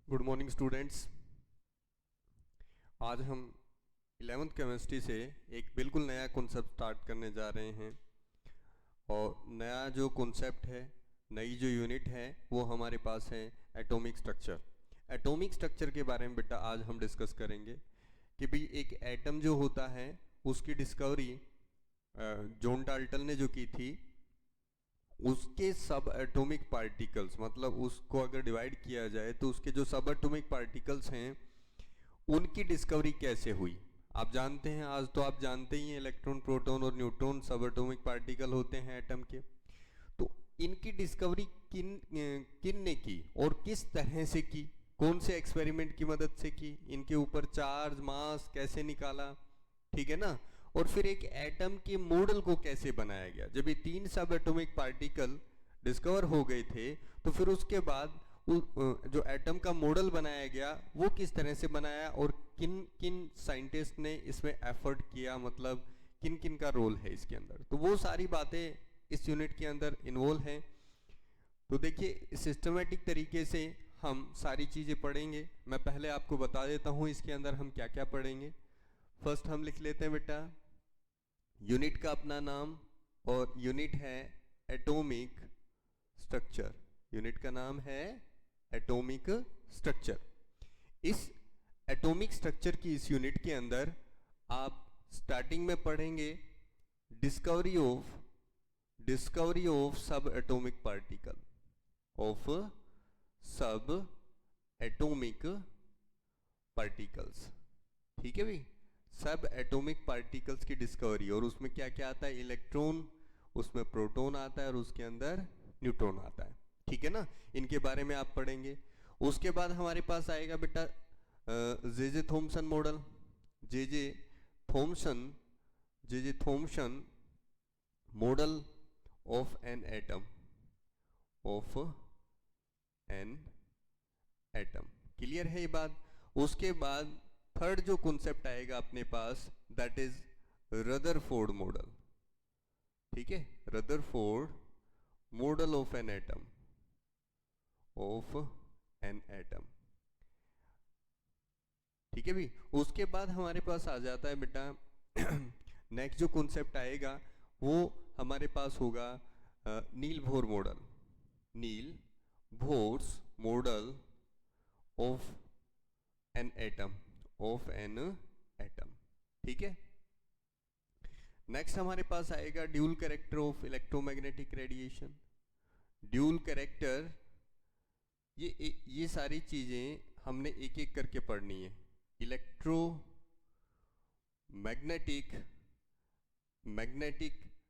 Good morning students. आज हम 11th chemistry से एक बिल्कुल नया कॉन्सेप्ट स्टार्ट करने जा रहे हैं। और नया जो कॉन्सेप्ट है, नई जो यूनिट है, वो हमारे पास है एटॉमिक स्ट्रक्चर। एटॉमिक स्ट्रक्चर के बारे में बेटा आज हम डिस्कस करेंगे कि भाई एक एटम जो होता है उसकी डिस्कवरी जॉन डाल्टन ने जो की थी, उसके सब एटॉमिक पार्टिकल्स, मतलब उसको अगर डिवाइड किया जाए तो उसके जो सब एटॉमिक पार्टिकल्स हैं उनकी डिस्कवरी कैसे हुई। आप जानते हैं, आज तो आप जानते ही हैं, इलेक्ट्रॉन, प्रोटॉन और न्यूट्रॉन सब एटॉमिक पार्टिकल होते हैं एटम के। तो इनकी डिस्कवरी किन ने की और किस तरह से की, कौन से एक्सपेरिमेंट की मदद से की, इनके ऊपर चार्ज, मास कैसे निकाला, ठीक है ना। और फिर एक एटम के मॉडल को कैसे बनाया गया। जब ये तीन सब एटॉमिक पार्टिकल डिस्कवर हो गए थे तो फिर उसके बाद जो एटम का मॉडल बनाया गया वो किस तरह से बनाया और किन किन साइंटिस्ट ने इसमें एफर्ट किया, मतलब किन किन का रोल है इसके अंदर। तो वो सारी बातें इस यूनिट के अंदर इन्वॉल्व हैं। तो देखिए, सिस्टमेटिक तरीके से हम सारी चीज़ें पढ़ेंगे। मैं पहले आपको बता देता हूँ इसके अंदर हम क्या क्या पढ़ेंगे। फर्स्ट हम लिख लेते हैं बेटा यूनिट का अपना नाम, और यूनिट है एटॉमिक स्ट्रक्चर। यूनिट का नाम है एटॉमिक स्ट्रक्चर। इस एटॉमिक स्ट्रक्चर की इस यूनिट के अंदर आप स्टार्टिंग में पढ़ेंगे डिस्कवरी ऑफ सब एटॉमिक पार्टिकल, ऑफ सब एटॉमिक पार्टिकल्स, ठीक है भाई। सब एटॉमिक पार्टिकल्स की डिस्कवरी, और उसमें क्या क्या आता है, इलेक्ट्रॉन, उसमें प्रोटॉन आता है और उसके अंदर न्यूट्रॉन आता है, ठीक है ना। इनके बारे में आप पढ़ेंगे। उसके बाद हमारे पास आएगा बेटा J J Thomson model. J J Thomson model of an atom, clear है ये बात। उसके बाद थर्ड जो कॉन्सेप्ट आएगा अपने पास, दैट इज रदरफोर्ड मॉडल, ठीक है। Rutherford model of an atom, ठीक है भी। उसके बाद हमारे पास आ जाता है बेटा नेक्स्ट जो कॉन्सेप्ट आएगा वो हमारे पास होगा Niels Bohr model of an atom, ठीक है। नेक्स्ट हमारे पास आएगा dual character of electromagnetic radiation. Dual character, ये सारी चीजें हमने एक एक करके पढ़नी है। मैग्नेटिक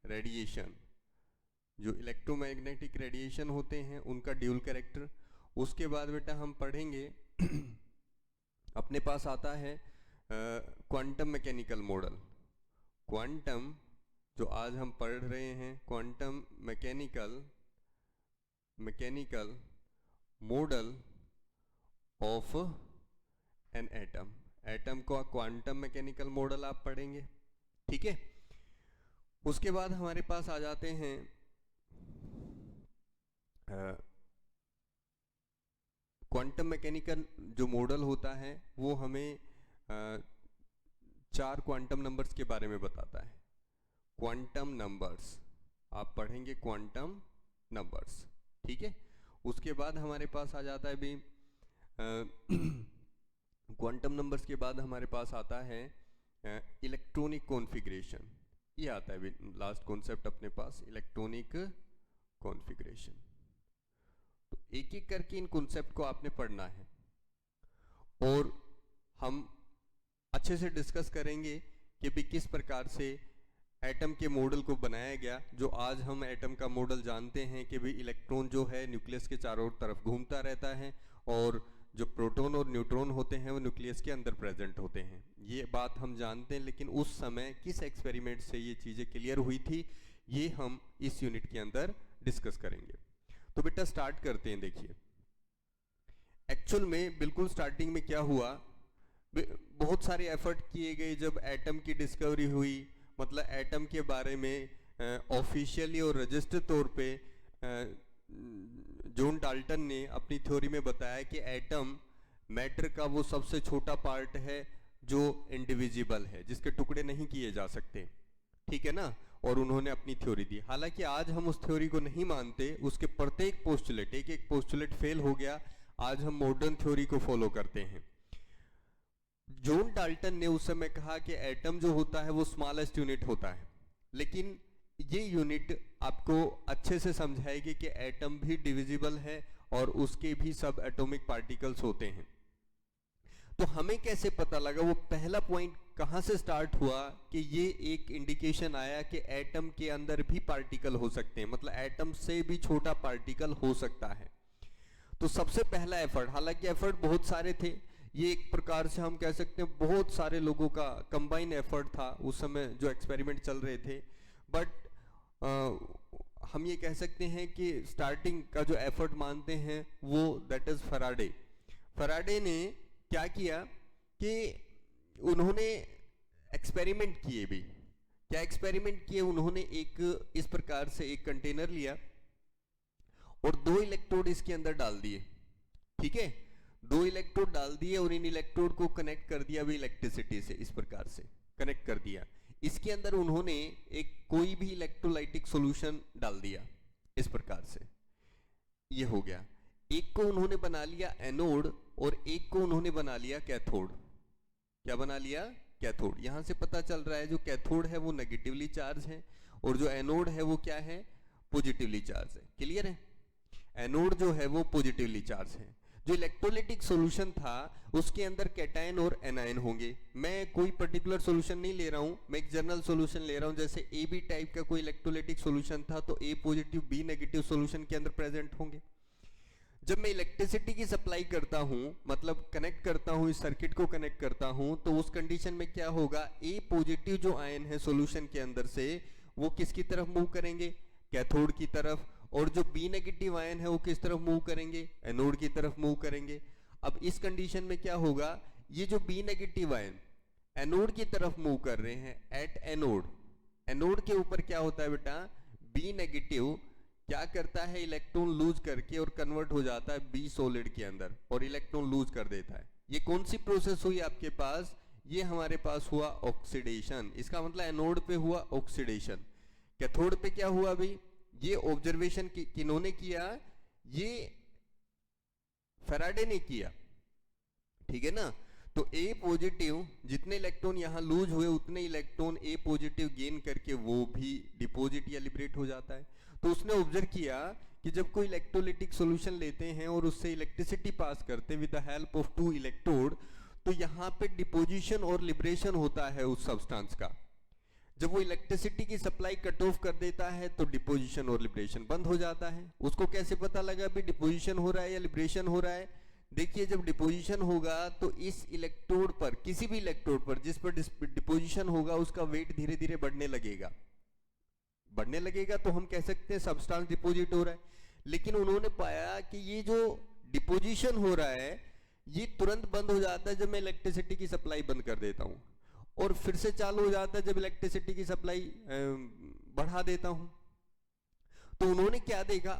रेडिएशन, जो इलेक्ट्रोमैग्नेटिक रेडिएशन होते हैं उनका ड्यूल कैरेक्टर। उसके बाद बेटा हम पढ़ेंगे अपने पास आता है क्वांटम मैकेनिकल मॉडल। क्वांटम जो आज हम पढ़ रहे हैं, quantum mechanical model of an atom का क्वांटम मैकेनिकल मॉडल आप पढ़ेंगे, ठीक है। उसके बाद हमारे पास आ जाते हैं क्वांटम मैकेनिकल जो मॉडल होता है वो हमें चार क्वांटम नंबर्स के बारे में बताता है। क्वांटम नंबर्स आप पढ़ेंगे, क्वांटम नंबर्स, ठीक है। उसके बाद हमारे पास आ जाता है भी क्वांटम नंबर्स के बाद हमारे पास आता है इलेक्ट्रॉनिक कॉन्फ़िगरेशन। ये आता है लास्ट कॉन्सेप्ट अपने पास, इलेक्ट्रॉनिक कॉन्फ़िगरेशन। तो एक एक करके इन कॉन्सेप्ट को आपने पढ़ना है और हम अच्छे से डिस्कस करेंगे कि भी किस प्रकार से एटम के मॉडल को बनाया गया। जो आज हम एटम का मॉडल जानते हैं कि भी इलेक्ट्रॉन जो है न्यूक्लियस के चारों तरफ घूमता रहता है और जो प्रोटॉन और न्यूट्रॉन होते हैं वो न्यूक्लियस के अंदर प्रेजेंट होते हैं, ये बात हम जानते हैं। लेकिन उस समय किस एक्सपेरिमेंट से ये चीज़ें क्लियर हुई थी, ये हम इस यूनिट के अंदर डिस्कस करेंगे। तो बेटा स्टार्ट करते हैं। देखिए एक्चुअल में बिल्कुल स्टार्टिंग में क्या हुआ, बहुत सारे एफर्ट किए गए जब एटम की डिस्कवरी हुई। मतलब एटम के बारे में ऑफिशियली और रजिस्टर्ड तौर पे जॉन डाल्टन ने अपनी थ्योरी में बताया कि एटम मैटर का वो सबसे छोटा पार्ट है जो इंडिविजिबल है, जिसके टुकड़े नहीं किए जा सकते, ठीक है ना। और उन्होंने अपनी थ्योरी दी। हालांकि आज हम उस थ्योरी को नहीं मानते, उसके प्रत्येक पोस्टुलेट, एक एक पोस्टुलेट फेल हो गया, आज हम मॉडर्न थ्योरी को फॉलो करते हैं। जॉन डाल्टन ने उस समय कहा कि एटम जो होता है वो स्मॉलेस्ट यूनिट होता है, लेकिन ये यूनिट आपको अच्छे से समझाएगी कि एटम भी डिविजिबल है और उसके भी सब एटॉमिक पार्टिकल्स होते हैं। तो हमें कैसे पता लगा, वो पहला पॉइंट कहां से स्टार्ट हुआ कि ये एक इंडिकेशन आया कि एटम के अंदर भी पार्टिकल हो सकते हैं, मतलब एटम से भी छोटा पार्टिकल हो सकता है। तो सबसे पहला एफर्ट, हालांकि एफर्ट बहुत सारे थे, ये एक प्रकार से हम कह सकते हैं बहुत सारे लोगों का कंबाइन एफर्ट था उस समय जो एक्सपेरिमेंट चल रहे थे, बट हम ये कह सकते हैं कि स्टार्टिंग का जो एफर्ट मानते हैं वो दैट इज फैराडे। फैराडे ने क्या किया कि उन्होंने एक्सपेरिमेंट किए भी। क्या एक्सपेरिमेंट किए उन्होंने, एक इस प्रकार से एक कंटेनर लिया और 2 इलेक्ट्रोड इसके अंदर डाल दिए, ठीक है, 2 इलेक्ट्रोड डाल दिए और इन इलेक्ट्रोड को कनेक्ट कर दिया भी इलेक्ट्रिसिटी से, इस प्रकार से कनेक्ट कर दिया। इसके अंदर उन्होंने एक कोई भी इलेक्ट्रोलाइटिक सॉल्यूशन डाल दिया, इस प्रकार से ये हो गया। एक को उन्होंने बना लिया एनोड और एक को उन्होंने बना लिया कैथोड। क्या बना लिया? कैथोड। यहां से पता चल रहा है जो कैथोड है वो नेगेटिवली चार्ज है और जो एनोड है वो क्या है? पॉजिटिवली चार्ज है। क्लियर है? एनोड जो है वो पॉजिटिवली चार्ज है। जो इलेक्ट्रोलाइटिक सॉल्यूशन था उसके अंदर कैटायन और एनायन होंगे। मैं कोई पर्टिकुलर सॉल्यूशन नहीं ले रहा हूं, मैं एक जनरल सॉल्यूशन ले रहा हूं। जैसे ए बी टाइप का कोई इलेक्ट्रोलाइटिक सॉल्यूशन था तो ए पॉजिटिव बी नेगेटिव सॉल्यूशन के अंदर प्रेजेंट होंगे। जब मैं इलेक्ट्रिसिटी की सप्लाई करता हूं, मतलब कनेक्ट करता हूं, इस सर्किट को कनेक्ट करता हूं, तो उस कंडीशन में क्या होगा? ए पॉजिटिव जो आयन है सॉल्यूशन के अंदर से वो किसकी तरफ मूव करेंगे? कैथोड की तरफ। और जो बी नेगेटिव आयन है वो किस तरफ मूव करेंगे? एनोड की तरफ मूव करेंगे। अब इस कंडीशन में क्या होगा? ये जो बी नेगेटिव आयन एनोड की तरफ मूव कर रहे हैं एट एनोड, एनोड के ऊपर क्या होता है बेटा? बी नेगेटिव क्या करता है? इलेक्ट्रॉन लूज करके और कन्वर्ट हो जाता है बी सॉलिड के अंदर और इलेक्ट्रॉन लूज कर देता है। ये कौन सी प्रोसेस हुई आपके पास? ये हमारे पास हुआ ऑक्सीडेशन। इसका मतलब एनोड पे हुआ ऑक्सीडेशन, कैथोड पे क्या हुआ? अभी ये ऑब्जर्वेशन किन्होंने किया? ये फैराडे ने किया, ठीक है ना। तो ए पॉजिटिव जितने इलेक्ट्रॉन यहां लूज हुए उतने इलेक्ट्रॉन ए पॉजिटिव गेन करके वो भी डिपॉजिट या लिबरेट हो जाता है। तो उसने ऑब्जर्व किया कि जब कोई इलेक्ट्रोलाइटिक सॉल्यूशन लेते हैं और उससे इलेक्ट्रिसिटी पास करते हैं with the help of 2 electrode, तो यहाँ पे डिपोजिशन और लिबरेशन होता है उस सब्सटेंस का। जब वो इलेक्ट्रिसिटी की सप्लाई कट ऑफ कर देता है तो डिपोजिशन और लिबरेशन बंद हो जाता है। उसको कैसे पता लगा भी डिपोजिशन हो रहा है या लिबरेशन हो रहा है? देखिए, जब डिपोजिशन होगा तो इस इलेक्ट्रोड पर, किसी भी इलेक्ट्रोड पर जिस पर डिपोजिशन होगा उसका वेट धीरे धीरे बढ़ने लगेगा। बढ़ने लगेगा तो हम कह सकते हैं सब्सटेंस डिपोजिट हो रहा है। लेकिन उन्होंने पाया कि ये जो डिपोजिशन हो रहा है ये तुरंत बंद हो जाता है जब मैं इलेक्ट्रिसिटी की सप्लाई बंद कर देता हूं, और फिर से चालू हो जाता है जब इलेक्ट्रिसिटी की सप्लाई बढ़ा देता हूं। तो उन्होंने क्या देखा,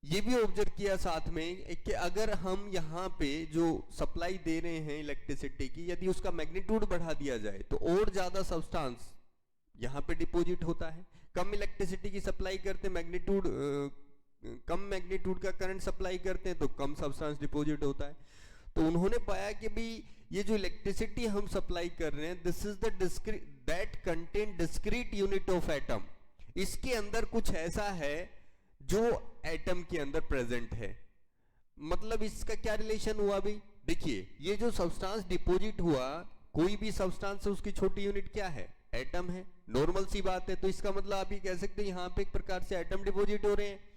ये भी ऑब्जर्व किया साथ में कि अगर हम यहाँ पे जो सप्लाई दे रहे हैं इलेक्ट्रिसिटी की, यदि उसका मैग्नीट्यूड बढ़ा दिया जाए तो और ज्यादा सब्सटेंस यहाँ पे डिपोजिट होता है। कम इलेक्ट्रिसिटी की सप्लाई करते हैं, मैग्नीट्यूड कम मैग्नीट्यूड का करंट सप्लाई करते हैं तो कम सब्सटेंस डिपोजिट होता है। तो उन्होंने पाया कि भी ये जो इलेक्ट्रिसिटी हम सप्लाई कर रहे हैं this is the discrete that contain discrete unit of atom. इसके अंदर कुछ ऐसा है जो एटम के अंदर प्रेजेंट है। मतलब इसका क्या रिलेशन हुआ? भी देखिए, ये जो सब्सटेंस डिपोजिट हुआ, कोई भी सब्सटेंस है उसकी छोटी यूनिट क्या है? एटम है। नॉर्मल सी बात है। तो इसका मतलब आप ये कह सकते हैं यहां पे एक प्रकार से एटम डिपोजिट हो रहे हैं।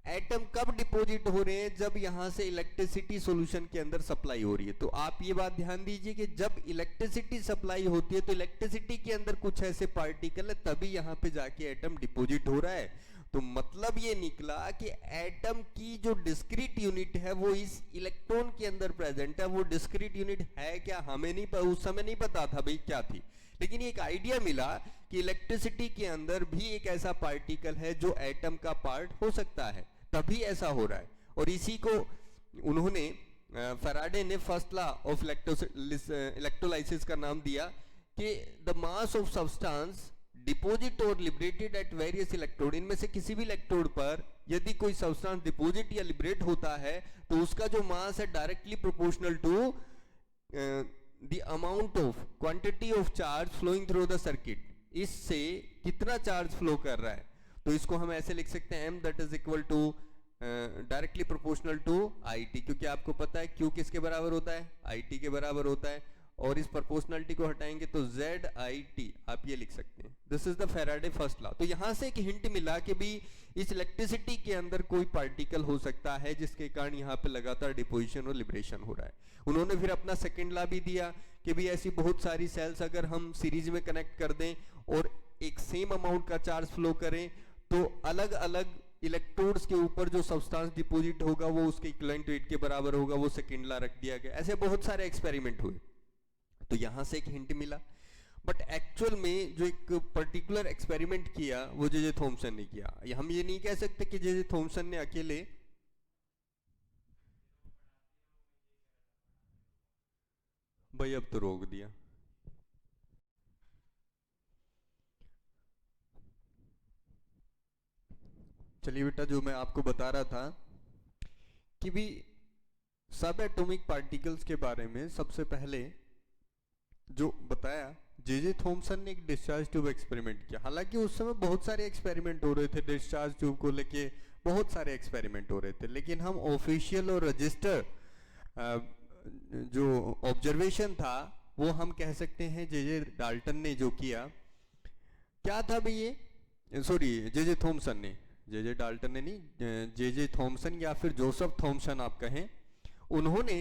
एटम कब डिपोजिट हो रहे हैं? जब यहां से इलेक्ट्रिसिटी सॉल्यूशन के अंदर सप्लाई हो रही है। तो आप ये बात ध्यान दीजिए कि जब इलेक्ट्रिसिटी सप्लाई होती है तो इलेक्ट्रिसिटी के अंदर कुछ ऐसे पार्टिकल है तभी यहां पे जाके एटम डिपोजिट हो रहा है। तो मतलब ये निकला कि एटम की जो डिस्क्रीट यूनिट है वो इस इलेक्ट्रॉन के अंदर प्रेजेंट है। वो डिस्क्रीट यूनिट है क्या? हमें नहीं, उस समय नहीं पता था भाई क्या थी, लेकिन एक आइडिया मिला कि इलेक्ट्रिसिटी के अंदर भी एक ऐसा पार्टिकल है जो एटम का पार्ट हो सकता है, तभी ऐसा हो रहा है। और इसी को उन्होंने फैराडे ने फर्स्ट लॉ ऑफ इलेक्ट्रोलाइसिस का नाम दिया कि the mass of substance deposit और लिबरेटेड एट वेरियस इलेक्ट्रोड, इनमें से किसी भी इलेक्ट्रोड पर यदि कोई सब्सटेंस डिपोजिट या लिबरेट होता है तो उसका जो मास है directly proportional to the amount of quantity of charge flowing through the circuit, इससे कितना चार्ज फ्लो कर रहा है। तो इसको हम ऐसे लिख सकते हैं m that is equal to directly proportional to IT, क्योंकि आपको पता है Q किसके बराबर होता है, IT के बराबर होता है, और इस प्रोपोर्शनलिटी को हटाएंगे तो ZIT आप ये लिख सकते हैं। This is the Faraday first law. तो यहां से एक हिंट मिला कि भी इस इलेक्ट्रिसिटी के अंदर कोई पार्टिकल हो सकता है जिसके कारण यहाँ पे लगातार डिपोजिशन और लिबरेशन हो रहा है। उन्होंने फिर अपना सेकेंड लॉ भी दिया कि भी ऐसी बहुत सारी सेल्स अगर हम सीरीज में कनेक्ट कर दें और एक सेम अमाउंट का चार्ज फ्लो करें तो अलग अलग इलेक्ट्रोड्स के ऊपर जो सब्सटेंस डिपोजिट होगा वो उसके इक्विवेलेंट वेट के बराबर होगा। वो सेकेंड लॉ रख दिया गया। ऐसे बहुत सारे एक्सपेरिमेंट हुए, तो यहां से एक हिंट मिला। बट एक्चुअल में जो एक पर्टिकुलर एक्सपेरिमेंट किया वो जे थॉमसन ने किया। हम ये नहीं कह सकते कि जे थॉमसन ने अकेले, भाई अब तो रोक दिया। चलिए बेटा, जो मैं आपको बता रहा था कि भी सब एटॉमिक पार्टिकल्स के बारे में सबसे पहले जो बताया जे थॉमसन ने एक डिस्चार्ज ट्यूब एक्सपेरिमेंट किया। हालांकि उस समय बहुत सारे एक्सपेरिमेंट हो रहे थे डिस्चार्ज ट्यूब को लेके, बहुत सारे एक्सपेरिमेंट हो रहे थे, लेकिन हम ऑफिशियल और रजिस्टर जो ऑब्जर्वेशन था वो हम कह सकते हैं जे डाल्टन ने जो किया। क्या था भाई ये, सॉरी जे थॉमसन ने, जे डाल्टन ने नहीं, जे थॉमसन या फिर जोसेफ थॉमसन आप कहें, उन्होंने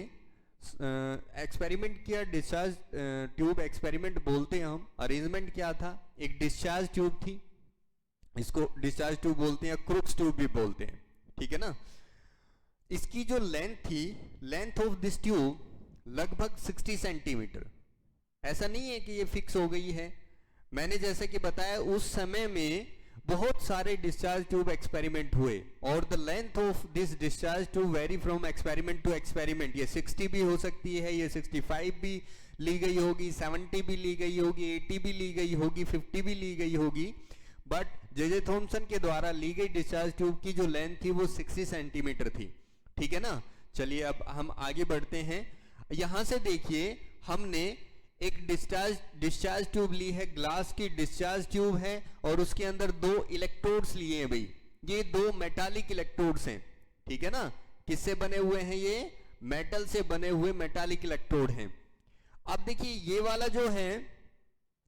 एक्सपेरिमेंट किया। डिस्चार्ज ट्यूब एक्सपेरिमेंट बोलते हैं हम। अरेंजमेंट क्या था, एक डिस्चार्ज ट्यूब थी, इसको डिस्चार्ज ट्यूब बोलते हैं, क्रुक्स ट्यूब भी बोलते हैं, ठीक है ना। इसकी जो लेंथ थी, लेंथ ऑफ दिस ट्यूब लगभग 60 सेंटीमीटर। ऐसा नहीं है कि ये फिक्स हो गई है, मैंने जैसे कि बताया उस समय में बहुत सारे डिस्चार्ज ट्यूब एक्सपेरिमेंट हुए और the length of this discharge tube vary from experiment to experiment. ये 60 भी हो सकती है, ये 65 भी ली गई होगी, 70 भी ली गई होगी, 80 भी ली गई होगी, 50 भी ली गई होगी। बट जे थॉमसन के द्वारा ली गई डिस्चार्ज ट्यूब की जो लेंथ थी वो 60 सेंटीमीटर थी, ठीक है ना। चलिए अब हम आगे बढ़ते हैं। यहां से देखिए हमने एक डिस्चार्ज ट्यूब ली है, ग्लास की डिस्चार्ज ट्यूब है और उसके अंदर दो इलेक्ट्रोड्स लिए हैं भाई। ये दो मेटालिक इलेक्ट्रोड्स हैं, ठीक है ना। किससे बने हुए हैं ये, मेटल से बने हुए मेटालिक इलेक्ट्रोड हैं। अब देखिए ये वाला जो है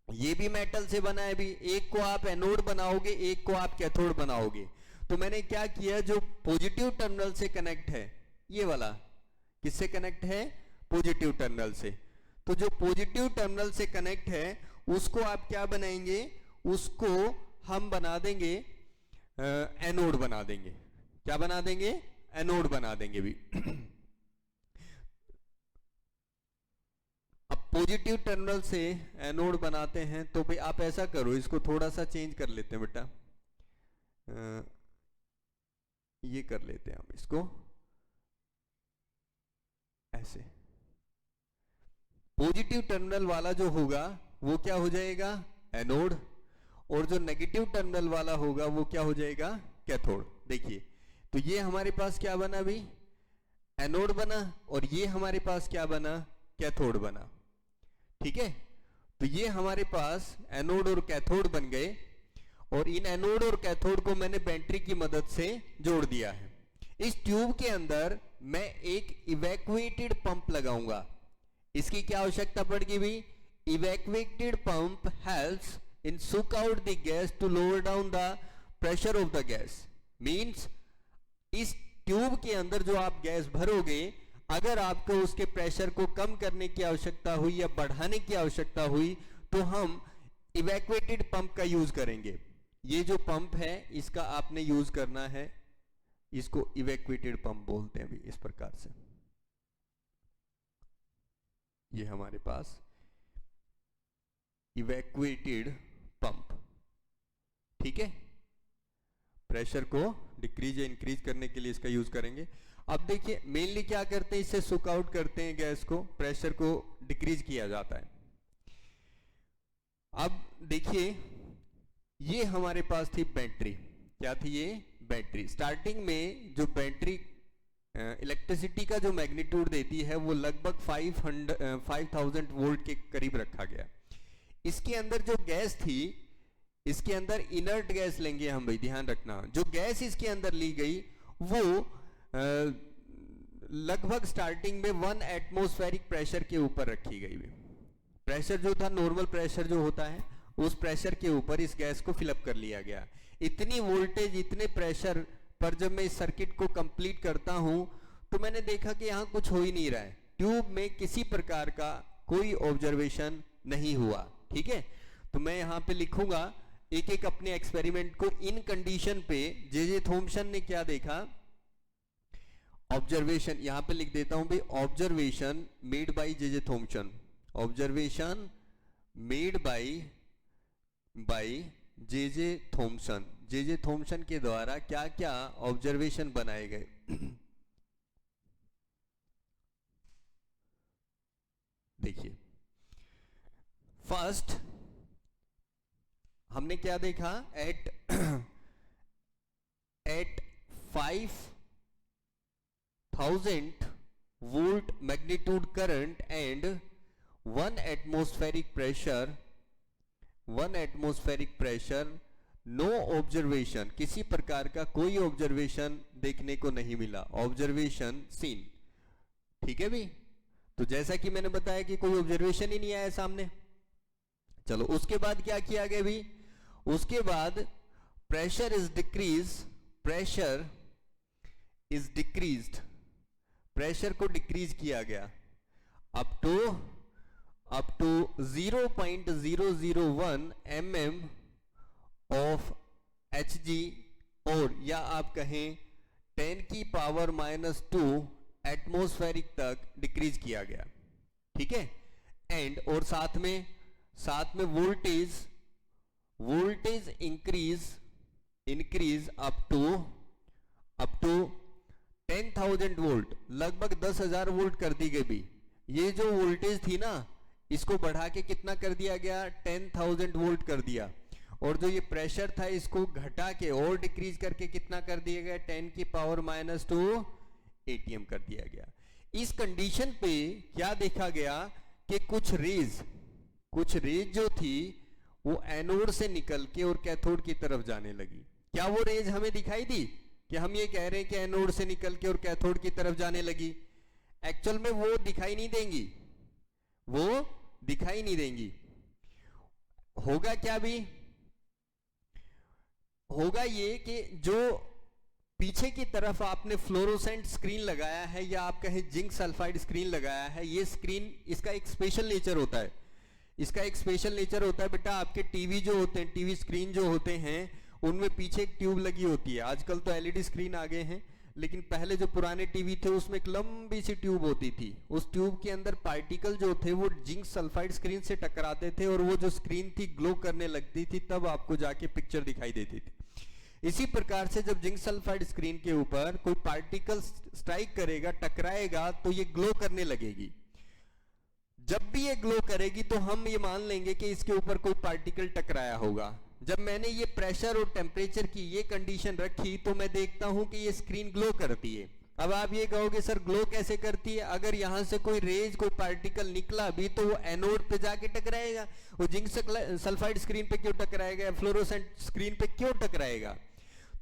ये भी मेटल से बना है भी। एक को आप एनोड बनाओगे, एक को आप कैथोड बनाओगे। तो मैंने क्या किया, जो पॉजिटिव टर्मिनल से कनेक्ट है, ये वाला किससे कनेक्ट है, पॉजिटिव टर्मिनल से। तो जो पॉजिटिव टर्मिनल से कनेक्ट है उसको आप क्या बनाएंगे, उसको हम बना देंगे एनोड बना देंगे। क्या बना देंगे, एनोड बना देंगे भी। अब पॉजिटिव टर्मिनल से एनोड बनाते हैं तो भाई आप ऐसा करो, इसको थोड़ा सा चेंज कर लेते हैं बेटा, ये कर लेते हैं हम इसको ऐसे। पॉजिटिव टर्मिनल वाला जो होगा वो क्या हो जाएगा, एनोड, और जो नेगेटिव टर्मिनल वाला होगा वो क्या हो जाएगा, कैथोड। देखिए तो ये हमारे पास क्या बना भी, एनोड बना, और ये हमारे पास क्या बना, कैथोड बना, ठीक है। तो ये हमारे पास एनोड और कैथोड बन गए और इन एनोड और कैथोड को मैंने बैटरी की मदद से जोड़ दिया है। इस ट्यूब के अंदर मैं एक इवैक्यूएटेड पंप लगाऊंगा। इसकी क्या आवश्यकता पड़ेगी भी, evacuated pump helps in suck out the gas to lower down the pressure of the gas. Means इस ट्यूब के अंदर जो आप गैस भरोगे, अगर आपको उसके प्रेशर को कम करने की आवश्यकता हुई या बढ़ाने की आवश्यकता हुई तो हम इवैक्यूएटेड पंप का यूज करेंगे। ये जो पंप है इसका आपने यूज करना है, इसको इवैक्यूएटेड पंप बोलते हैं भी इस प्रकार से। ये हमारे पास इवैक्यूएटेड पंप, ठीक है। प्रेशर को डिक्रीज या इंक्रीज करने के लिए इसका यूज करेंगे। अब देखिए मेनली क्या करते हैं, इससे सुक आउट करते हैं गैस को, प्रेशर को डिक्रीज किया जाता है। अब देखिए ये हमारे पास थी बैटरी, क्या थी ये बैटरी। स्टार्टिंग में जो बैटरी इलेक्ट्रिसिटी का जो मैग्नीट्यूड देती है वो लगभग 5000 वोल्ट के करीब रखा गया। इसके अंदर जो गैस थी, इसके अंदर इनर्ट गैस लेंगे हम भाई, ध्यान रखना, जो गैस इसके अंदर ली गई वो लगभग स्टार्टिंग में 1 एटमॉस्फेरिक प्रेशर के ऊपर रखी गई। प्रेशर जो था नॉर्मल प्रेशर जो होता है उस प्रेशर के ऊपर इस गैस को फिलअप कर लिया गया। इतनी वोल्टेज इतने प्रेशर पर जब मैं इस सर्किट को कंप्लीट करता हूं तो मैंने देखा कि यहां कुछ हो ही नहीं रहा है, ट्यूब में किसी प्रकार का कोई ऑब्जर्वेशन नहीं हुआ। ठीक है, तो मैं यहां पे लिखूंगा एक एक अपने एक्सपेरिमेंट को। इन कंडीशन पे जे थॉमसन ने क्या देखा, ऑब्जर्वेशन, यहां पे लिख देता हूं भाई, observation made by J Thomson, observation made by J Thomson. J Thomson के द्वारा क्या क्या ऑब्जर्वेशन बनाए गए। देखिए फर्स्ट हमने क्या देखा, at 5000 volt magnitude current and 1 atmospheric pressure, no observation, किसी प्रकार का कोई ऑब्जर्वेशन देखने को नहीं मिला, ऑब्जर्वेशन सीन। ठीक है भी, तो जैसा कि मैंने बताया कि कोई ऑब्जर्वेशन ही नहीं आया सामने। चलो उसके बाद क्या किया गया भी, उसके बाद प्रेशर इज डिक्रीज्ड, प्रेशर को डिक्रीज किया गया up to 0.001 mm of Hg, और या आप कहें 10⁻⁻² एटमॉस्फेरिक तक डिक्रीज किया गया। ठीक है, एंड और साथ में voltage increase up to 10,000 volt, लगभग 10,000 वोल्ट कर दी गई भी। ये जो वोल्टेज थी ना इसको बढ़ा के कितना कर दिया गया, 10,000 वोल्ट कर दिया, और जो ये प्रेशर था इसको घटा के और डिक्रीज करके कितना कर दिया गया, 10⁻² ATM कर दिया गया। इस कंडीशन पे क्या देखा गया कि कुछ रेज जो थी वो एनोड से निकल के और कैथोड की तरफ जाने लगी। क्या वो रेज हमें दिखाई दी कि हम ये कह रहे हैं कि एनोड से निकल के और कैथोड की तरफ जाने लगी? एक्चुअल में वो दिखाई नहीं देंगी, होगा क्या भी, होगा ये कि जो पीछे की तरफ आपने फ्लोरोसेंट स्क्रीन लगाया है या आप कहें जिंक सल्फाइड स्क्रीन लगाया है, ये स्क्रीन, इसका एक स्पेशल नेचर होता है, बेटा आपके टीवी जो होते हैं, टीवी स्क्रीन जो होते हैं उनमें पीछे एक ट्यूब लगी होती है। आजकल तो एलईडी स्क्रीन आ गए हैं, लेकिन पहले जो पुराने टीवी थे उसमें एक लंबी सी ट्यूब होती थी। उस ट्यूब के अंदर पार्टिकल जो थे वो जिंक सल्फाइड स्क्रीन से टकराते थे और वो जो स्क्रीन थी ग्लो करने लगती थी, तब आपको जाके पिक्चर दिखाई देती थी। इसी प्रकार से जब जिंक सल्फाइड स्क्रीन के ऊपर कोई पार्टिकल स्ट्राइक करेगा, टकराएगा, तो ये ग्लो करने लगेगी। जब भी ये ग्लो करेगी तो हम ये मान लेंगे कि इसके ऊपर कोई पार्टिकल टकराया होगा। जब मैंने ये प्रेशर और टेम्परेचर की ये कंडीशन रखी तो मैं देखता हूं कि ये स्क्रीन ग्लो करती है। अब आप ये कहोगे सर ग्लो कैसे करती है? अगर यहां से कोई रेज, कोई पार्टिकल निकला भी तो वो एनोड पे जाके टकराएगा। वो जिंक सल्फाइड स्क्रीन पे क्यों टकराएगा, फ्लोरोसेंट स्क्रीन पे क्यों टकराएगा?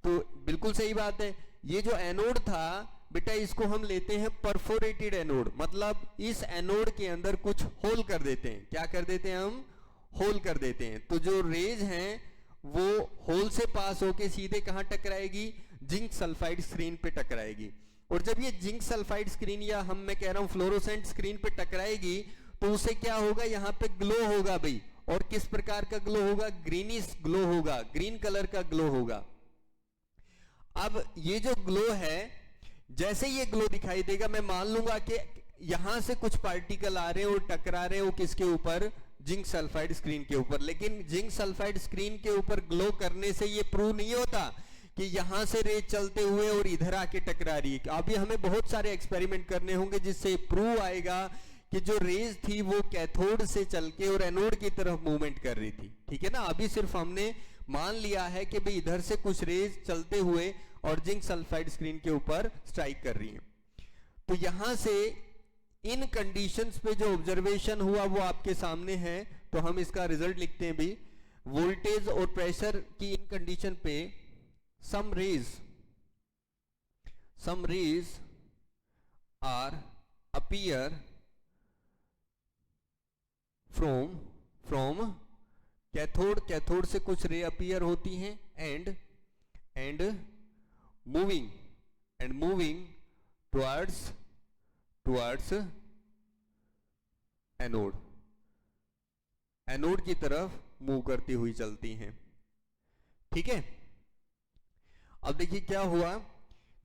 तो बिल्कुल सही बात है। ये जो एनोड था बेटा, इसको हम लेते हैं परफोरेटेड एनोड, मतलब इस एनोड के अंदर कुछ होल कर देते हैं। क्या कर देते हैं हम? होल कर देते हैं। तो जो रेज हैं वो होल से पास होके सीधे कहां टकराएगी? जिंक सल्फाइड स्क्रीन पे टकराएगी। और जब ये जिंक सल्फाइड स्क्रीन या मैं कह रहा हूं फ्लोरोसेंट स्क्रीन पे टकराएगी तो उसे क्या होगा? यहां पे ग्लो होगा भाई। और किस प्रकार का ग्लो होगा? ग्रीनिश ग्लो होगा, ग्रीन कलर का ग्लो होगा। अब ये जो ग्लो है, जैसे ये ग्लो दिखाई देगा मैं मान लूंगा कि यहां से कुछ पार्टिकल आ रहे हैं और टकरा रहे हैं, वो किसके ऊपर? जिंक सल्फाइड स्क्रीन के ऊपर। लेकिन जिंक सल्फाइड स्क्रीन के ऊपर ग्लो करने से ये प्रूव नहीं होता, कि यहां से रेज चलते हुए और इधर आके टकरा रही है। अभी हमें बहुत सारे एक्सपेरिमेंट करने होंगे जिससे प्रूव आएगा कि जो रेज थी वो कैथोड से चल के और एनोड की तरफ मूवमेंट कर रही थी। ठीक है ना, अभी सिर्फ हमने मान लिया है कि भाई इधर से कुछ रेज चलते हुए और जिंक सल्फाइड स्क्रीन के ऊपर स्ट्राइक कर रही है। तो यहां से इन कंडीशंस पे जो ऑब्जर्वेशन हुआ वो आपके सामने है। तो हम इसका रिजल्ट लिखते हैं भी, वोल्टेज और प्रेशर की इन कंडीशन पे some rays are appear from cathode से कुछ रे अपीयर होती हैं एंड मूविंग टुवर्ड्स एनोड की तरफ मूव करती हुई चलती हैं। ठीक है, अब देखिए क्या हुआ।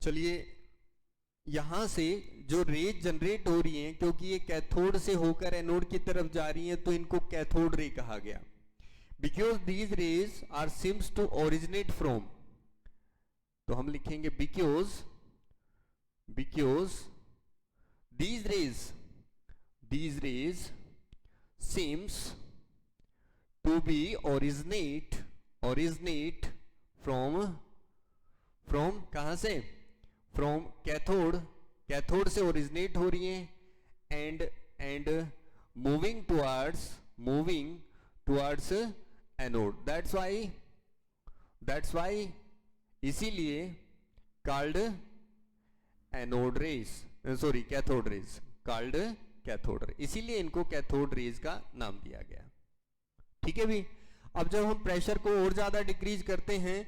चलिए यहां से जो रेज जनरेट हो रही हैं, क्योंकि ये कैथोड से होकर एनोड की तरफ जा रही हैं तो इनको कैथोड रे कहा गया। Because these rays are seems to originate from, तो हम लिखेंगे because these rays seems to be originate from कहां से, फ्रॉम कैथोड से ओरिजिनेट हो रही हैं and moving towards anode. That's why इसीलिए called anode rays, sorry cathode rays, called cathode rays, इसीलिए इनको कैथोड रेज का नाम दिया गया। ठीक है भी। अब जब हम प्रेशर को और ज्यादा डिक्रीज करते हैं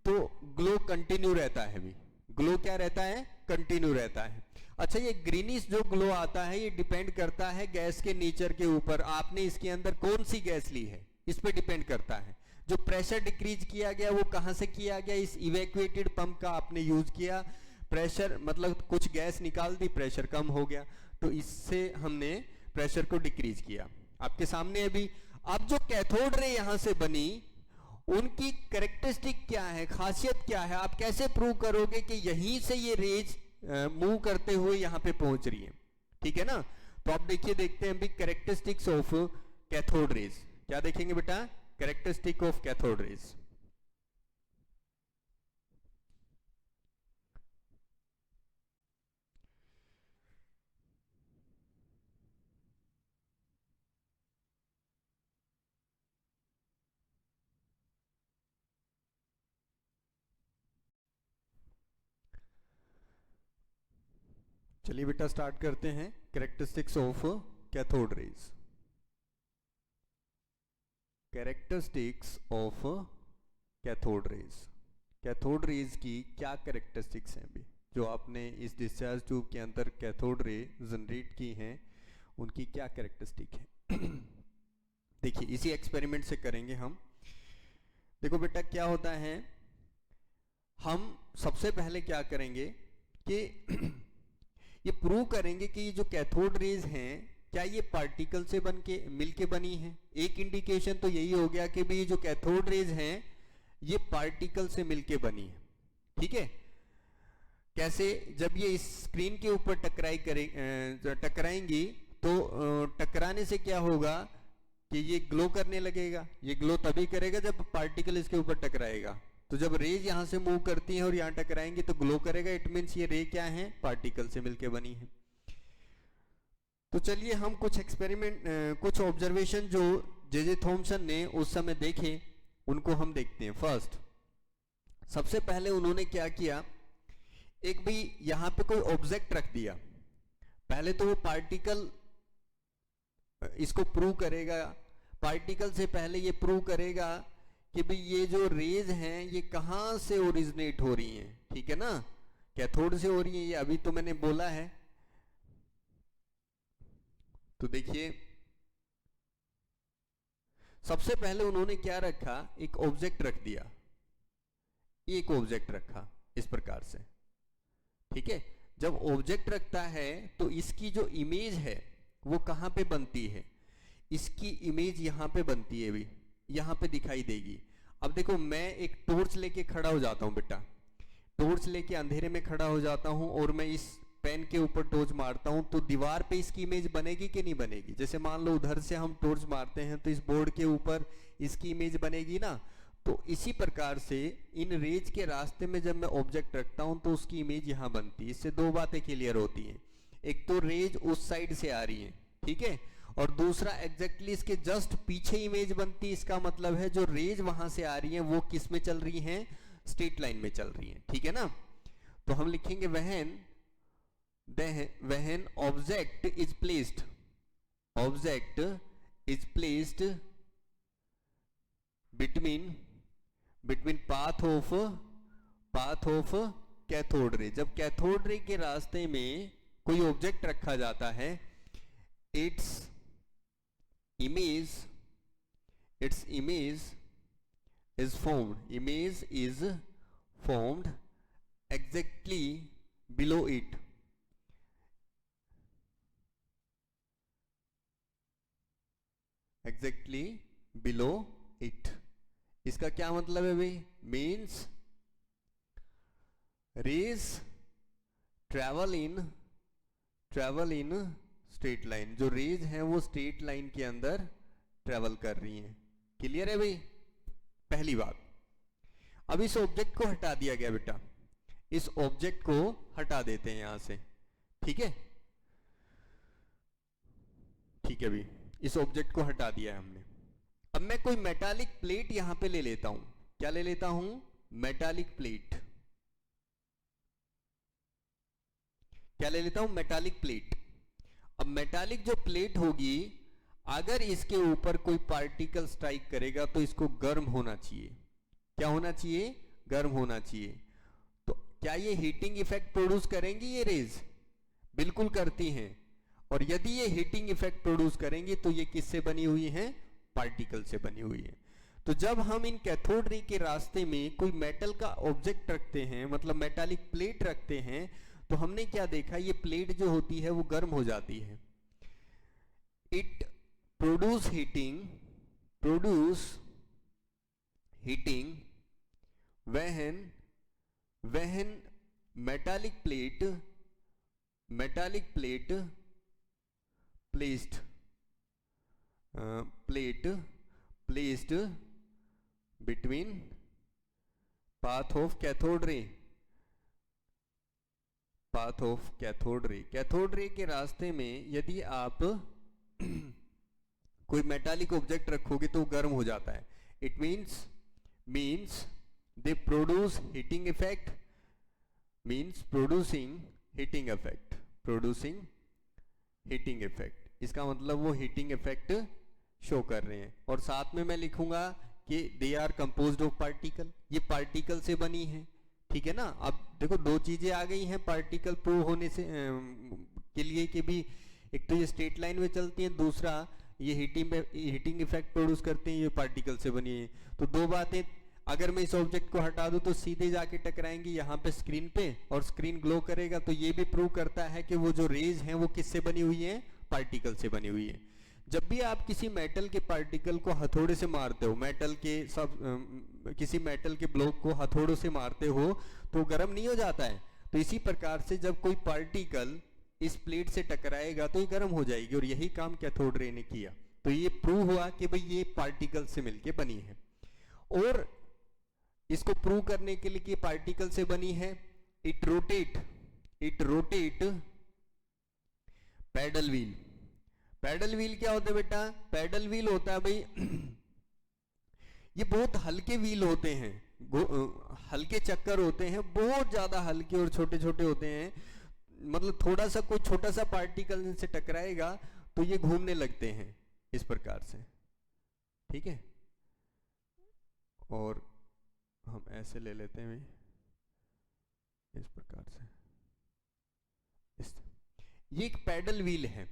तो ग्लो कंटिन्यू रहता है भी, ग्लो क्या रहता है, कंटिन्यू रहता है। अच्छा, ये ग्रीनिश जो ग्लो आता है ये डिपेंड करता है गैस के नेचर के ऊपर, आपने इसके अंदर कौन सी गैस ली है इस पे डिपेंड करता है। जो प्रेशर डिक्रीज किया गया वो कहां से किया गया, इस इवैक्यूएटेड पंप का आपने यूज किया, प्रेशर मतलब कुछ गैस निकाल दी, प्रेशर कम हो गया, तो इससे हमने प्रेशर को डिक्रीज किया। आपके सामने अभी अब जो कैथोड रे यहां से बनी उनकी कैरेक्टरिस्टिक क्या है, खासियत क्या है, आप कैसे प्रूव करोगे कि यहीं से ये रेज मूव करते हुए यहां पे पहुंच रही है। ठीक है ना, तो आप देखते हैं भी कैरेक्टरिस्टिक्स ऑफ कैथोड रेज। क्या देखेंगे बेटा, कैरेक्टरिस्टिक ऑफ कैथोड रेज। चलिए बेटा स्टार्ट करते हैं, characteristics of cathode raise. Characteristics of cathode raise, cathode rays की क्या कैरेक्टरिस्टिक्स हैं अभी जो आपने इस डिस्चार्ज ट्यूब के अंदर कैथोड रे जनरेट की हैं, उनकी क्या कैरेक्टरिस्टिक है। देखिए इसी एक्सपेरिमेंट से करेंगे हम। देखो बेटा क्या होता है, हम सबसे पहले क्या करेंगे कि ये प्रूव करेंगे कि ये जो कैथोड रेज हैं क्या ये पार्टिकल से बन के मिलके बनी है। एक इंडिकेशन तो यही हो गया कि भी जो कैथोड रेज हैं ये पार्टिकल से मिलके बनी है। ठीक है, कैसे, जब ये इस स्क्रीन के ऊपर टकराएंगी तो टकराने से क्या होगा कि ये ग्लो करने लगेगा। ये ग्लो तभी करेगा जब पार्टिकल इसके ऊपर टकराएगा। तो जब रेज यहां से मूव करती हैं और यहां टकराएंगी तो ग्लो करेगा, इट मींस ये रे क्या है, पार्टिकल से मिलके बनी है। तो चलिए हम कुछ एक्सपेरिमेंट, कुछ ऑब्जर्वेशन जो जे थॉमसन ने उस समय देखे उनको हम देखते हैं। फर्स्ट, सबसे पहले उन्होंने क्या किया, एक भी यहां पे कोई ऑब्जेक्ट रख दिया। पहले तो वो पार्टिकल इसको प्रूव करेगा, पार्टिकल से पहले ये प्रूव करेगा कि भाई ये जो रेज हैं ये कहां से ओरिजिनेट हो रही हैं। ठीक है ना, कैथोड से हो रही हैं, ये अभी तो मैंने बोला है। तो देखिए सबसे पहले उन्होंने क्या रखा, एक ऑब्जेक्ट रख दिया, एक ऑब्जेक्ट रखा इस प्रकार से। ठीक है, जब ऑब्जेक्ट रखता है तो इसकी जो इमेज है वो कहां पे बनती है, इसकी इमेज यहां पे बनती है, भी यहां पे दिखाई देगी। अब देखो मैं एक टॉर्च लेके खड़ा हो जाता हूँ बेटा, टॉर्च लेके अंधेरे में खड़ा हो जाता हूँ और मैं इस पेन के ऊपर टॉर्च मारता हूँ, तो दीवार पे इसकी इमेज बनेगी कि नहीं बनेगी? जैसे मान लो उधर से हम टॉर्च मारते हैं तो इस बोर्ड के ऊपर इसकी इमेज बनेगी ना। तो इसी प्रकार से इन रेज के रास्ते में जब मैं ऑब्जेक्ट रखता हूं तो उसकी इमेज यहां बनती है। इससे दो बातें क्लियर होती हैं, एक तो रेज उस साइड से आ रही है, ठीक है, और दूसरा एग्जैक्टली इसके जस्ट पीछे इमेज बनती है। इसका मतलब है जो रेज वहां से आ रही है वो किस में चल रही हैं? स्ट्रेट लाइन में चल रही है, ठीक है ना। तो हम लिखेंगे when object is placed between path of cathode ray. जब कैथोड रे के रास्ते में कोई ऑब्जेक्ट रखा जाता है, its image is formed exactly below it, इसका क्या मतलब है भाई? Means raise travel in straight line. जो रेज है वो स्ट्रेट लाइन के अंदर ट्रेवल कर रही हैं। क्लियर है भाई? पहली बात। अब इस ऑब्जेक्ट को हटा दिया गया बेटा, इस ऑब्जेक्ट को हटा देते हैं यहां से, ठीक है, ठीक है भाई, इस ऑब्जेक्ट को हटा दिया है हमने। अब मैं कोई मेटालिक प्लेट यहां पे ले लेता हूं। क्या ले लेता हूं? Metallic plate. क्या ले लेता हूं? Metallic plate. अब मेटालिक जो प्लेट होगी, अगर इसके ऊपर कोई पार्टिकल स्ट्राइक करेगा तो इसको गर्म होना चाहिए। क्या होना चाहिए? गर्म होना चाहिए। तो क्या ये हीटिंग इफेक्ट प्रोड्यूस करेंगी ये रेज? बिल्कुल करती हैं। और यदि ये हीटिंग इफेक्ट प्रोड्यूस करेंगी तो ये किससे बनी हुई हैं? पार्टिकल से बनी हुई है। तो जब हम इन कैथोड रे के रास्ते में कोई मेटल का ऑब्जेक्ट रखते हैं, मतलब मेटालिक प्लेट रखते हैं, तो हमने क्या देखा? ये प्लेट जो होती है वो गर्म हो जाती है। It produce heating when metallic plate placed between path of cathode ray cathode ray के रास्ते में यदि आप कोई मेटालिक ऑब्जेक्ट रखोगे तो गर्म हो जाता है। It means they produce heating effect, producing heating effect. इसका मतलब वो हीटिंग इफेक्ट शो कर रहे हैं। और साथ में मैं लिखूंगा कि they are composed of particle, ये पार्टिकल से बनी है, ठीक है ना। अब देखो दो चीजें आ गई हैं पार्टिकल प्रूव होने से के लिए कि भी, एक तो ये स्ट्रेट लाइन में चलती हैं, दूसरा ये हीटिंग इफेक्ट प्रोड्यूस करते हैं, ये पार्टिकल से बनी है। तो दो बातें, अगर मैं इस ऑब्जेक्ट को हटा दूं तो सीधे जाके टकराएंगी यहाँ पे स्क्रीन पे और स्क्रीन ग्लो करेगा। तो ये भी प्रूव करता है कि वो जो रेज हैं वो किससे बनी हुई है? पार्टिकल से बनी हुई है। जब भी आप किसी मेटल के पार्टिकल को हथौड़े से मारते हो, किसी मेटल के ब्लॉक को हथौड़ों से मारते हो तो गर्म नहीं हो जाता है। तो इसी प्रकार से जब कोई पार्टिकल इस प्लेट से टकराएगा तो ये गर्म हो जाएगी, और यही काम कैथोड रे ने किया। तो ये प्रूव हुआ कि भाई ये पार्टिकल से मिलके बनी है। और इसको प्रूव करने के लिए कि पार्टिकल से बनी है, it rotate paddle wheel. Paddle wheel क्या होता है बेटा? पैडल व्हील होता है भाई ये बहुत हल्के व्हील होते हैं, हल्के चक्कर होते हैं, बहुत ज्यादा हल्के और छोटे छोटे होते हैं। मतलब थोड़ा सा कोई छोटा सा पार्टिकल इनसे टकराएगा तो ये घूमने लगते हैं इस प्रकार से, ठीक है। और हम ऐसे ले लेते हैं इस प्रकार से, ये एक पैडल व्हील है।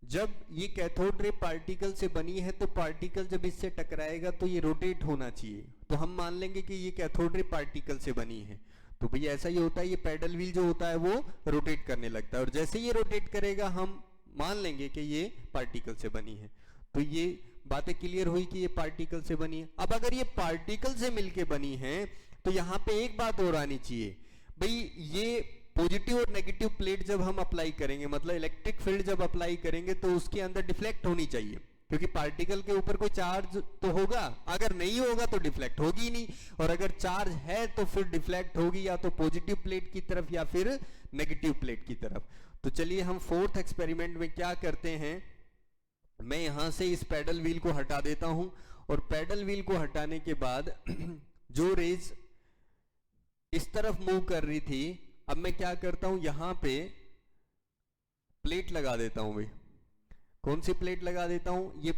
जब ये कैथोड रे पार्टिकल से बनी है तो पार्टिकल जब इससे टकराएगा तो ये रोटेट होना चाहिए। तो हम मान लेंगे कि ये कैथोड रे पार्टिकल से बनी है, तो भैया ऐसा ही होता है, ये पैडल व्हील जो होता है वो रोटेट करने लगता है। और जैसे ये रोटेट करेगा हम मान लेंगे कि ये पार्टिकल से बनी है। तो ये बातें क्लियर हुई कि ये पार्टिकल से बनी है। अब अगर ये पार्टिकल से मिलके बनी है तो यहाँ पे एक बात और आनी चाहिए भाई, ये पॉजिटिव और नेगेटिव प्लेट जब हम अप्लाई करेंगे, मतलब इलेक्ट्रिक फील्ड जब अप्लाई करेंगे, तो उसके अंदर डिफ्लेक्ट होनी चाहिए, क्योंकि पार्टिकल के ऊपर कोई चार्ज तो होगा, अगर नहीं होगा तो डिफ्लेक्ट होगी ही नहीं, और अगर चार्ज है तो फिर डिफ्लेक्ट होगी या तो पॉजिटिव प्लेट की तरफ या फिर नेगेटिव प्लेट की तरफ। तो चलिए हम फोर्थ एक्सपेरिमेंट में क्या करते हैं, मैं यहां से इस पैडल व्हील को हटा देता हूं, और पैडल व्हील को हटाने के बाद जो रेज इस तरफ मूव कर रही थी, अब मैं क्या करता हूं, यहां पे प्लेट लगा देता हूं भाई। कौन सी प्लेट लगा देता हूं, ये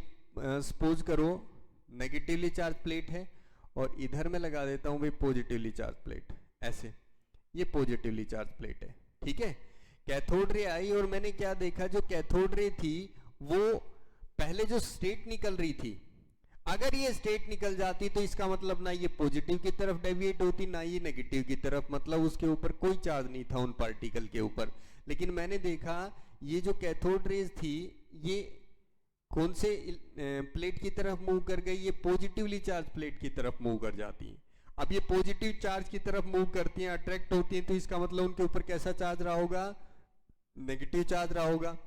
सपोज करो नेगेटिवली चार्ज प्लेट है, और इधर में लगा देता हूं भाई पॉजिटिवली चार्ज प्लेट, ऐसे, ये पॉजिटिवली चार्ज प्लेट है, ठीक है। कैथोड रे आई और मैंने क्या देखा, जो कैथोड रे थी वो पहले जो स्टेट निकल रही थी, अगर ये स्टेट निकल जाती तो इसका मतलब ना ये पॉजिटिव की तरफ डेविएट होती, ना ये नेगेटिव की तरफ, मतलब उसके ऊपर कोई चार्ज नहीं था उन पार्टिकल के ऊपर। लेकिन मैंने देखा ये जो कैथोड रेज थी ये कौन से प्लेट की तरफ मूव कर गई, ये पॉजिटिवली चार्ज प्लेट की तरफ मूव कर जाती है। अब ये पॉजिटिव चार्ज की तरफ मूव करती हैं, अट्रैक्ट होती हैं, तो इसका मतलब उनके ऊपर कैसा चार्ज रहा होगा, नेगेटिव चार्ज रहा होगा।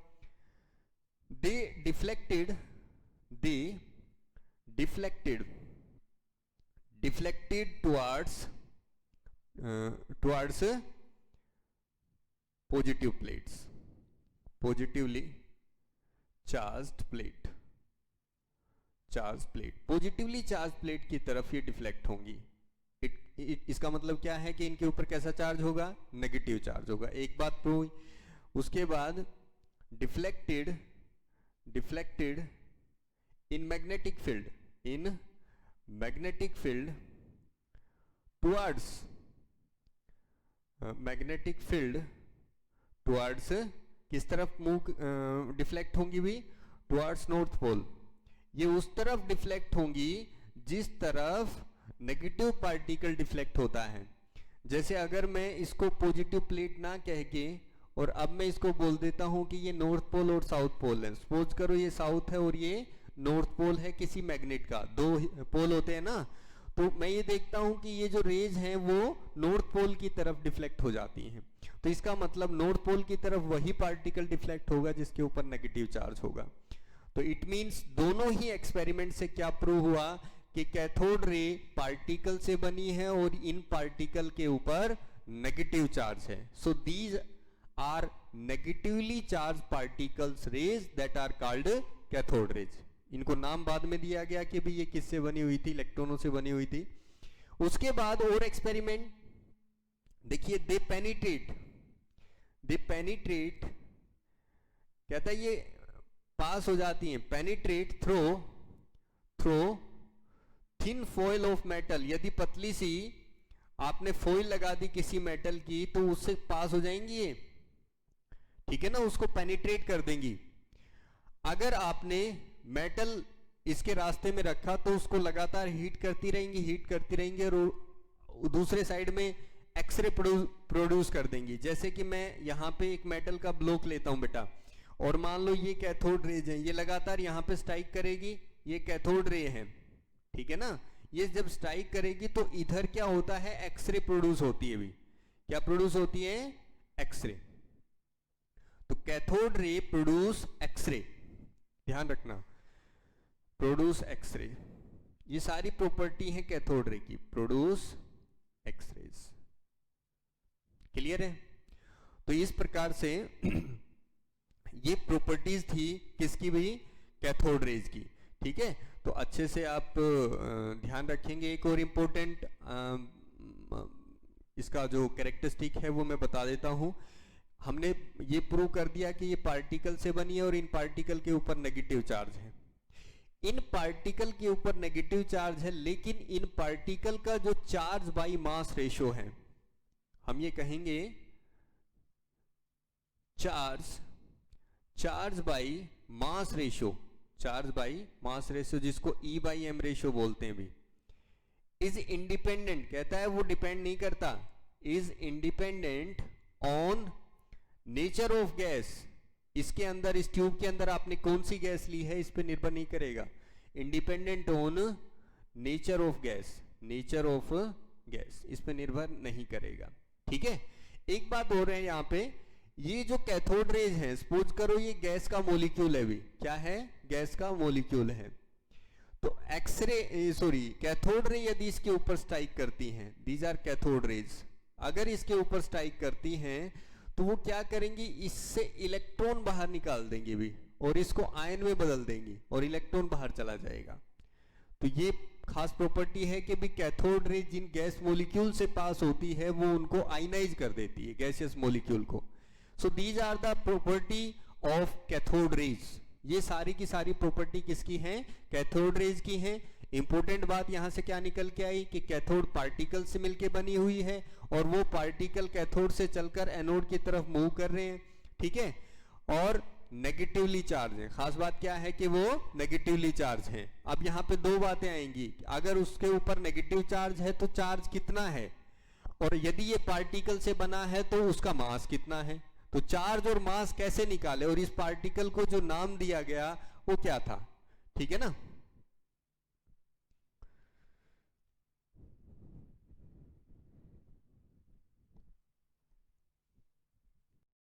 They deflected towards positive plates, positively charged plate, positively charge plate की तरफ ये डिफ्लेक्ट होंगी। इसका मतलब क्या है कि इनके ऊपर कैसा चार्ज होगा, नेगेटिव चार्ज होगा। एक बात प्रूव हुई। उसके बाद deflected in magnetic field towards किस तरफ मूव डिफ्लेक्ट होंगी भी, टुवर्ड्स नॉर्थ पोल। ये उस तरफ डिफ्लेक्ट होंगी जिस तरफ नेगेटिव पार्टिकल डिफ्लेक्ट होता है। जैसे अगर मैं इसको पॉजिटिव प्लेट ना कह के और अब मैं इसको बोल देता हूं कि ये नॉर्थ पोल और साउथ पोल है, सपोज करो ये साउथ है और ये नॉर्थ पोल है किसी मैग्नेट का, दो पोल होते हैं ना, तो मैं ये देखता हूं कि ये जो रेज हैं वो नॉर्थ पोल की तरफ डिफ्लेक्ट हो जाती हैं, तो इसका मतलब नॉर्थ पोल की तरफ वही पार्टिकल डिफ्लेक्ट होगा जिसके ऊपर नेगेटिव चार्ज होगा। तो इट मींस दोनों ही एक्सपेरिमेंट से क्या प्रूव हुआ कि कैथोड रे पार्टिकल से बनी है और इन पार्टिकल के ऊपर नेगेटिव चार्ज है। So these are negatively charged particles rays that are called cathode rays. इनको नाम बाद में दिया गया कि भी ये किससे बनी हुई थी, इलेक्ट्रॉनों से बनी हुई थी। उसके बाद और एक्सपेरिमेंट देखिए, दे पेनिट्रेट कहता है ये पास हो जाती हैं, penetrate through thin foil of metal. यदि पतली सी आपने फॉइल लगा दी किसी मेटल की तो उससे पास हो जाएंगी ये, ठीक है ना, उसको पेनिट्रेट कर देंगी। अगर आपने मेटल इसके रास्ते में रखा तो उसको लगातार हीट करती रहेंगी और दूसरे साइड में एक्सरे प्रोड्यूस कर देंगी। जैसे कि मैं यहाँ पे एक मेटल का ब्लॉक लेता हूं बेटा, और मान लो ये कैथोड रेज है, ये लगातार यहाँ पे स्ट्राइक करेगी, ये कैथोड रे है, ठीक है ना। ये जब स्ट्राइक करेगी तो इधर क्या होता है, एक्सरे प्रोड्यूस होती है भी। क्या प्रोड्यूस होती है, एक्सरे। तो कैथोड रे प्रोड्यूस एक्सरे, ध्यान रखना, प्रोड्यूस एक्सरे। ये सारी प्रॉपर्टी है कैथोड रे की, प्रोड्यूस एक्सरेज। क्लियर है। तो इस प्रकार से ये प्रॉपर्टीज थी किसकी भी, कैथोड रेज की, ठीक है। तो अच्छे से आप ध्यान रखेंगे। एक और इम्पोर्टेंट इसका जो कैरेक्टरिस्टिक है वो मैं बता देता हूं। हमने ये प्रूव कर दिया कि ये पार्टिकल से बनी है और इन पार्टिकल के ऊपर नेगेटिव चार्ज है। इन पार्टिकल के ऊपर नेगेटिव चार्ज है, लेकिन इन पार्टिकल का जो चार्ज बाई मास रेशो है, हम ये कहेंगे चार्ज बाई मास रेशो, जिसको E बाई एम रेशो बोलते हैं भी, इज इंडिपेंडेंट। कहता है वो डिपेंड नहीं करता, is independent on nature of gas. इसके अंदर, इस ट्यूब के अंदर आपने कौन सी गैस ली है इस पे निर्भर नहीं करेगा। Independent on nature of gas, nature of gas इस पे निर्भर नहीं करेगा। ठीक है, एक बात और है यहाँ पे, ये जो कैथोड रेज है, सपोज करो ये गैस का मॉलिक्यूल है, भी क्या है, गैस का मॉलिक्यूल है, तो एक्सरे सॉरी कैथोड रे यदि इसके ऊपर स्ट्राइक करती हैं, दीज आर कैथोड रेज, अगर इसके ऊपर स्ट्राइक करती हैं तो वो क्या करेंगी, इससे इलेक्ट्रॉन बाहर निकाल देंगे भी और इसको आयन में बदल देंगी और इलेक्ट्रॉन बाहर चला जाएगा। तो ये खास प्रॉपर्टी है कि भी कैथोड रे जिन गैस मॉलिक्यूल से पास होती है वो उनको आयनाइज कर देती है, गैसियस मॉलिक्यूल को। So these are the property of cathode rays. ये सारी की सारी प्रॉपर्टी किसकी हैं, कैथोड रेज की हैं। इंपॉर्टेंट बात यहां से क्या निकल के आई कि कैथोड पार्टिकल से मिलके बनी हुई है और वो पार्टिकल कैथोड से चलकर एनोड की तरफ मूव कर रहे हैं। ठीक है, और नेगेटिवली चार्ज है। खास बात क्या है कि वो नेगेटिवली चार्ज है। अब यहाँ पे दो बातें आएंगी, अगर उसके ऊपर नेगेटिव चार्ज है तो चार्ज कितना है, और यदि ये पार्टिकल से बना है तो उसका मास कितना है। तो चार्ज और मास कैसे निकाले, और इस पार्टिकल को जो नाम दिया गया वो क्या था। ठीक है ना।